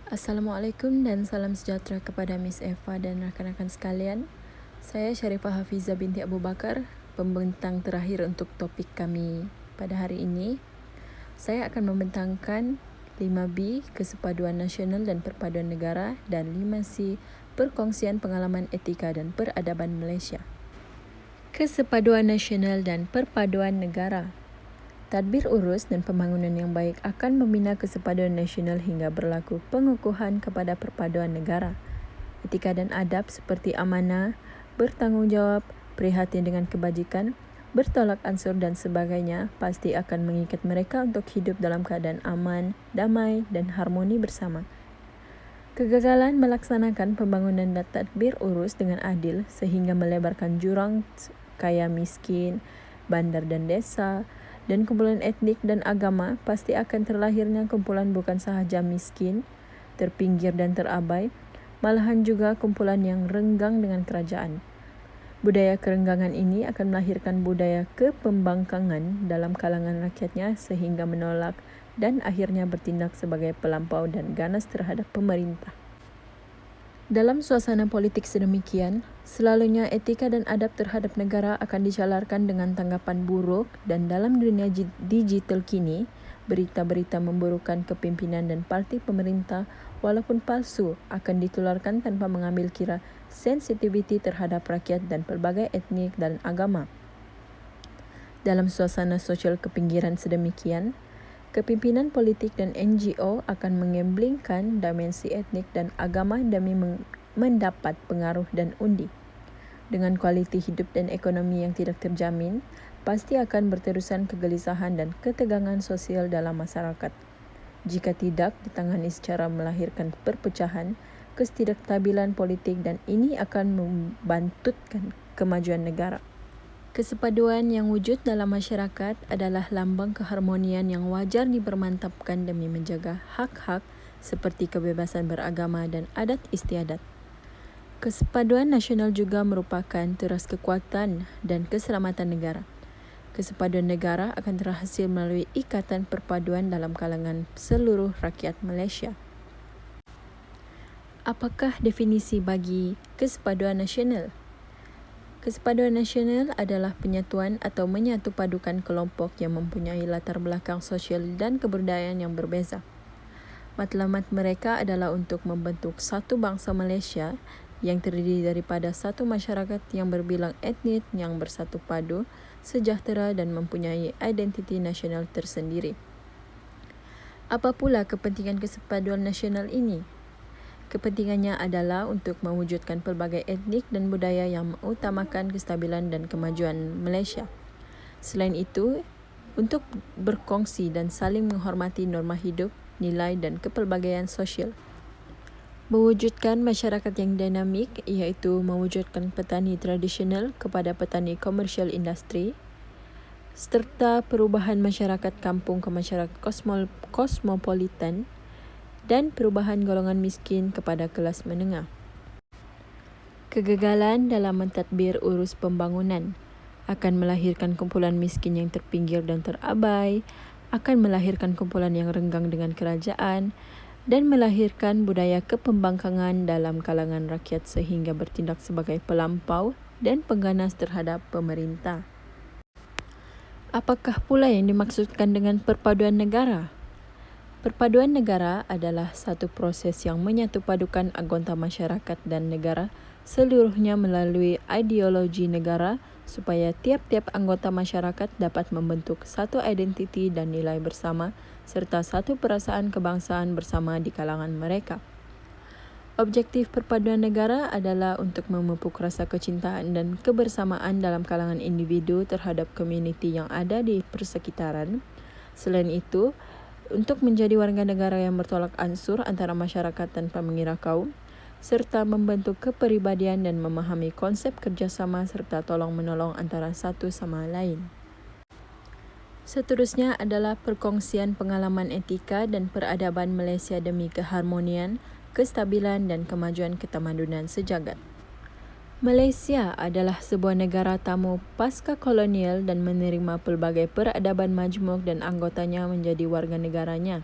Assalamualaikum dan salam sejahtera kepada Miss Eva dan rakan-rakan sekalian. Saya Sharifah Hafizah binti Abu Bakar, pembentang terakhir untuk topik kami pada hari ini. Saya akan membentangkan 5B, Kesepaduan Nasional dan Perpaduan Negara, dan 5C, Perkongsian Pengalaman Etika dan Peradaban Malaysia. Kesepaduan Nasional dan Perpaduan Negara. Tadbir urus dan pembangunan yang baik akan membina kesepaduan nasional hingga berlaku pengukuhan kepada perpaduan negara. Etika dan adab seperti amanah, bertanggungjawab, prihatin dengan kebajikan, bertolak ansur dan sebagainya pasti akan mengikat mereka untuk hidup dalam keadaan aman, damai dan harmoni bersama. Kegagalan melaksanakan pembangunan dan tadbir urus dengan adil sehingga melebarkan jurang kaya miskin, bandar dan desa, dan kumpulan etnik dan agama pasti akan terlahirnya kumpulan bukan sahaja miskin, terpinggir dan terabai, malahan juga kumpulan yang renggang dengan kerajaan. Budaya kerenggangan ini akan melahirkan budaya kepembangkangan dalam kalangan rakyatnya sehingga menolak dan akhirnya bertindak sebagai pelampau dan ganas terhadap pemerintah. Dalam suasana politik sedemikian, selalunya etika dan adab terhadap negara akan dicalarkan dengan tanggapan buruk dan dalam dunia digital kini, berita-berita memburukan kepimpinan dan parti pemerintah walaupun palsu akan ditularkan tanpa mengambil kira sensitiviti terhadap rakyat dan pelbagai etnik dan agama. Dalam suasana sosial kepinggiran sedemikian, kepimpinan politik dan NGO akan mengemblingkan dimensi etnik dan agama demi mendapat pengaruh dan undi. Dengan kualiti hidup dan ekonomi yang tidak terjamin, pasti akan berterusan kegelisahan dan ketegangan sosial dalam masyarakat. Jika tidak ditangani secara melahirkan perpecahan, ketidakstabilan politik dan ini akan membantutkan kemajuan negara. Kesepaduan yang wujud dalam masyarakat adalah lambang keharmonian yang wajar dipermantapkan demi menjaga hak-hak seperti kebebasan beragama dan adat istiadat. Kesepaduan nasional juga merupakan teras kekuatan dan keselamatan negara. Kesepaduan negara akan terhasil melalui ikatan perpaduan dalam kalangan seluruh rakyat Malaysia. Apakah definisi bagi kesepaduan nasional? Kesepaduan nasional adalah penyatuan atau menyatu padukan kelompok yang mempunyai latar belakang sosial dan kebudayaan yang berbeza. Matlamat mereka adalah untuk membentuk satu bangsa Malaysia yang terdiri daripada satu masyarakat yang berbilang etnik yang bersatu padu, sejahtera dan mempunyai identiti nasional tersendiri. Apa pula kepentingan kesepaduan nasional ini? Kepentingannya adalah untuk mewujudkan pelbagai etnik dan budaya yang mengutamakan kestabilan dan kemajuan Malaysia. Selain itu, untuk berkongsi dan saling menghormati norma hidup, nilai dan kepelbagaian sosial. Mewujudkan masyarakat yang dinamik iaitu mewujudkan petani tradisional kepada petani komersial industri, serta perubahan masyarakat kampung ke masyarakat kosmopolitan, dan perubahan golongan miskin kepada kelas menengah. Kegagalan dalam mentadbir urus pembangunan akan melahirkan kumpulan miskin yang terpinggir dan terabai, akan melahirkan kumpulan yang renggang dengan kerajaan, dan melahirkan budaya kepembangkangan dalam kalangan rakyat sehingga bertindak sebagai pelampau dan pengganas terhadap pemerintah. Apakah pula yang dimaksudkan dengan perpaduan negara? Perpaduan negara adalah satu proses yang menyatupadukan anggota masyarakat dan negara seluruhnya melalui ideologi negara supaya tiap-tiap anggota masyarakat dapat membentuk satu identiti dan nilai bersama serta satu perasaan kebangsaan bersama di kalangan mereka. Objektif perpaduan negara adalah untuk memupuk rasa kecintaan dan kebersamaan dalam kalangan individu terhadap komuniti yang ada di persekitaran. Selain itu, untuk menjadi warga negara yang bertolak ansur antara masyarakat tanpa mengira kaum, serta membentuk kepribadian dan memahami konsep kerjasama serta tolong-menolong antara satu sama lain. Seterusnya adalah perkongsian pengalaman etika dan peradaban Malaysia demi keharmonian, kestabilan dan kemajuan ketamadunan sejagat. Malaysia adalah sebuah negara tamu pasca kolonial dan menerima pelbagai peradaban majmuk dan anggotanya menjadi warga negaranya.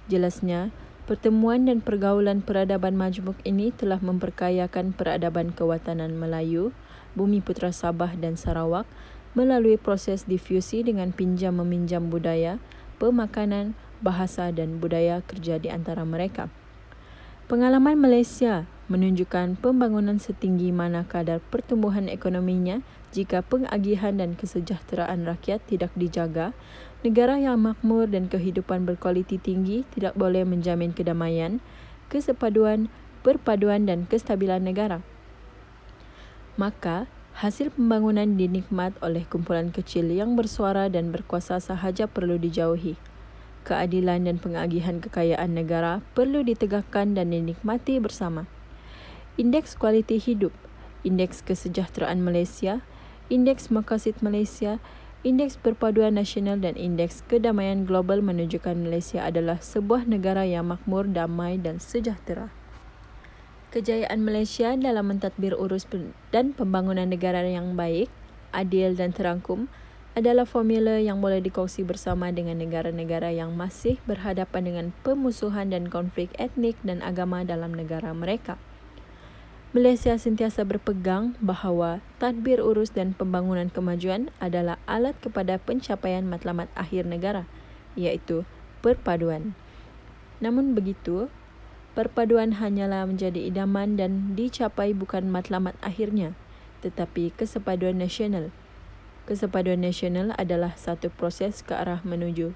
Jelasnya, Pertemuan dan pergaulan peradaban majmuk ini telah memperkayakan peradaban kewatanan Melayu, Bumi Putera Sabah dan Sarawak melalui proses difusi dengan pinjam-meminjam budaya, pemakanan, bahasa dan budaya kerja di antara mereka. Pengalaman Malaysia menunjukkan pembangunan setinggi mana kadar pertumbuhan ekonominya jika pengagihan dan kesejahteraan rakyat tidak dijaga. Negara yang makmur dan kehidupan berkualiti tinggi tidak boleh menjamin kedamaian, kesepaduan, perpaduan dan kestabilan negara. Maka, hasil pembangunan dinikmat oleh kumpulan kecil yang bersuara dan berkuasa sahaja perlu dijauhi. Keadilan dan pengagihan kekayaan negara perlu ditegakkan dan dinikmati bersama. Indeks kualiti hidup, Indeks Kesejahteraan Malaysia, Indeks Maqasid Malaysia, Indeks Perpaduan Nasional dan Indeks Kedamaian Global menunjukkan Malaysia adalah sebuah negara yang makmur, damai dan sejahtera. Kejayaan Malaysia dalam mentadbir urus dan pembangunan negara yang baik, adil dan terangkum adalah formula yang boleh dikongsi bersama dengan negara-negara yang masih berhadapan dengan pemusuhan dan konflik etnik dan agama dalam negara mereka. Malaysia sentiasa berpegang bahawa tadbir urus dan pembangunan kemajuan adalah alat kepada pencapaian matlamat akhir negara, iaitu perpaduan. Namun begitu, perpaduan hanyalah menjadi idaman dan dicapai bukan matlamat akhirnya, tetapi kesepaduan nasional. Kesepaduan nasional adalah satu proses ke arah menuju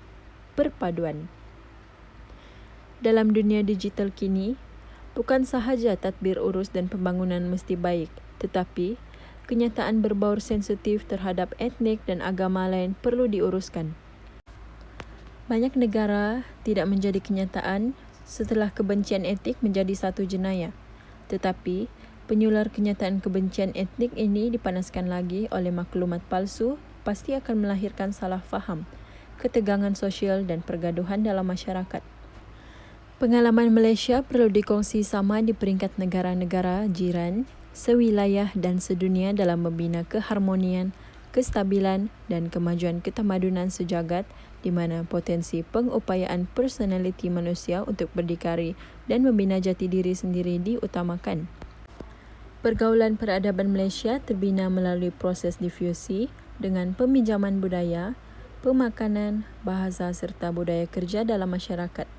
perpaduan. Dalam dunia digital kini, bukan sahaja tadbir urus dan pembangunan mesti baik, tetapi kenyataan berbaur sensitif terhadap etnik dan agama lain perlu diuruskan. Banyak negara tidak menjadi kenyataan setelah kebencian etnik menjadi satu jenayah. Tetapi, penyular kenyataan kebencian etnik ini dipanaskan lagi oleh maklumat palsu pasti akan melahirkan salah faham, ketegangan sosial dan pergaduhan dalam masyarakat. Pengalaman Malaysia perlu dikongsi sama di peringkat negara-negara jiran, sewilayah dan sedunia dalam membina keharmonian, kestabilan dan kemajuan ketamadunan sejagat di mana potensi pengupayaan personaliti manusia untuk berdikari dan membina jati diri sendiri diutamakan. Pergaulan peradaban Malaysia terbina melalui proses difusi dengan peminjaman budaya, pemakanan, bahasa serta budaya kerja dalam masyarakat.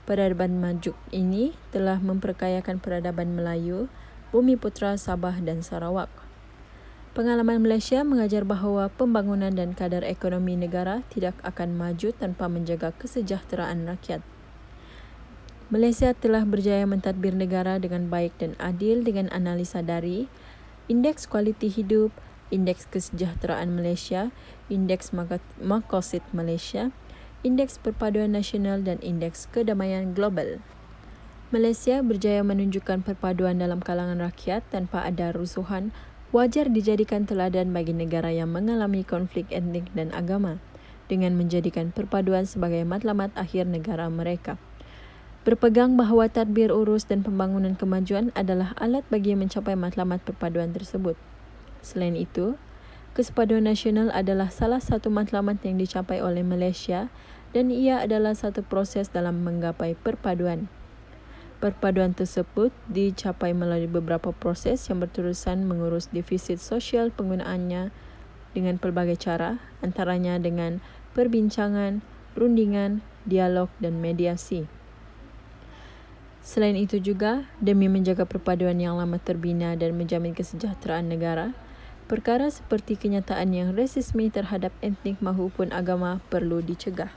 Peradaban majmuk ini telah memperkayakan peradaban Melayu, Bumi Putera Sabah dan Sarawak. Pengalaman Malaysia mengajar bahawa pembangunan dan kadar ekonomi negara tidak akan maju tanpa menjaga kesejahteraan rakyat. Malaysia telah berjaya mentadbir negara dengan baik dan adil dengan analisa dari Indeks Kualiti Hidup, Indeks Kesejahteraan Malaysia, Indeks Maqasid Malaysia, Indeks Perpaduan Nasional dan Indeks Kedamaian Global. Malaysia berjaya menunjukkan perpaduan dalam kalangan rakyat tanpa ada rusuhan, wajar dijadikan teladan bagi negara yang mengalami konflik etnik dan agama, dengan menjadikan perpaduan sebagai matlamat akhir negara mereka. Berpegang bahawa tadbir urus dan pembangunan kemajuan adalah alat bagi mencapai matlamat perpaduan tersebut. Selain itu, kesepaduan nasional adalah salah satu matlamat yang dicapai oleh Malaysia dan ia adalah satu proses dalam menggapai perpaduan. Perpaduan tersebut dicapai melalui beberapa proses yang berterusan mengurus defisit sosial penggunaannya dengan pelbagai cara, antaranya dengan perbincangan, rundingan, dialog dan mediasi. Selain itu juga, demi menjaga perpaduan yang lama terbina dan menjamin kesejahteraan negara, perkara seperti kenyataan yang rasisme terhadap etnik maupun agama perlu dicegah.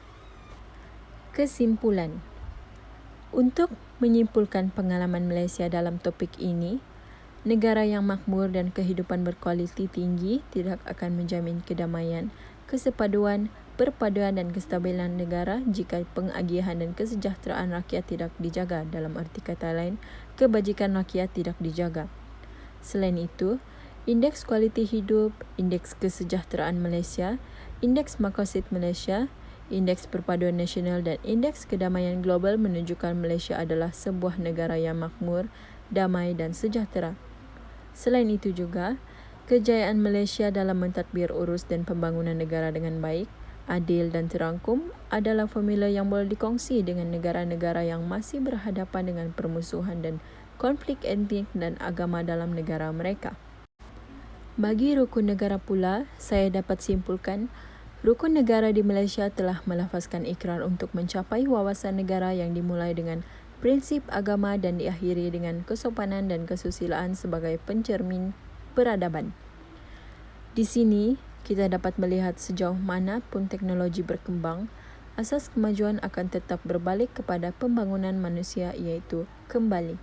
Kesimpulan. Untuk menyimpulkan pengalaman Malaysia dalam topik ini, negara yang makmur dan kehidupan berkualiti tinggi tidak akan menjamin kedamaian, kesepaduan, perpaduan dan kestabilan negara jika pengagihan dan kesejahteraan rakyat tidak dijaga. Dalam arti kata lain, kebajikan rakyat tidak dijaga. Selain itu, Indeks Kualiti Hidup, Indeks Kesejahteraan Malaysia, Indeks Maqasid Malaysia, Indeks Perpaduan Nasional dan Indeks Kedamaian Global menunjukkan Malaysia adalah sebuah negara yang makmur, damai dan sejahtera. Selain itu juga, kejayaan Malaysia dalam mentadbir urus dan pembangunan negara dengan baik, adil dan terangkum adalah formula yang boleh dikongsi dengan negara-negara yang masih berhadapan dengan permusuhan dan konflik etnik dan agama dalam negara mereka. Bagi rukun negara pula, saya dapat simpulkan, rukun negara di Malaysia telah melafazkan ikrar untuk mencapai wawasan negara yang dimulai dengan prinsip agama dan diakhiri dengan kesopanan dan kesusilaan sebagai pencermin peradaban. Di sini, kita dapat melihat sejauh mana pun teknologi berkembang, asas kemajuan akan tetap berbalik kepada pembangunan manusia iaitu kembali.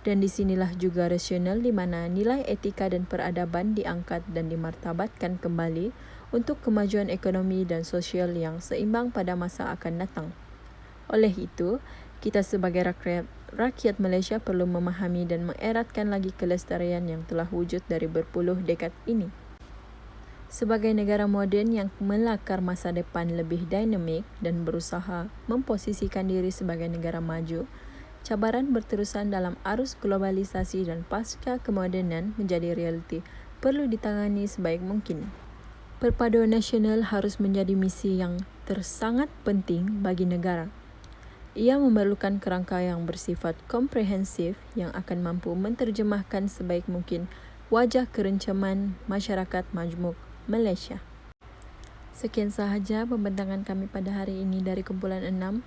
Dan disinilah juga rasional di mana nilai etika dan peradaban diangkat dan dimartabatkan kembali untuk kemajuan ekonomi dan sosial yang seimbang pada masa akan datang. Oleh itu, kita sebagai rakyat Malaysia perlu memahami dan mengeratkan lagi kelestarian yang telah wujud dari berpuluh dekad ini. Sebagai negara moden yang melakar masa depan lebih dinamik dan berusaha memposisikan diri sebagai negara maju, cabaran berterusan dalam arus globalisasi dan pasca kemodenan menjadi realiti perlu ditangani sebaik mungkin. Perpaduan nasional harus menjadi misi yang tersangat penting bagi negara. Ia memerlukan kerangka yang bersifat komprehensif yang akan mampu menerjemahkan sebaik mungkin wajah kerencaman masyarakat majmuk Malaysia. Sekian sahaja pembentangan kami pada hari ini dari kumpulan 6.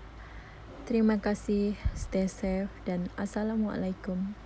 Terima kasih, stay safe dan Assalamualaikum.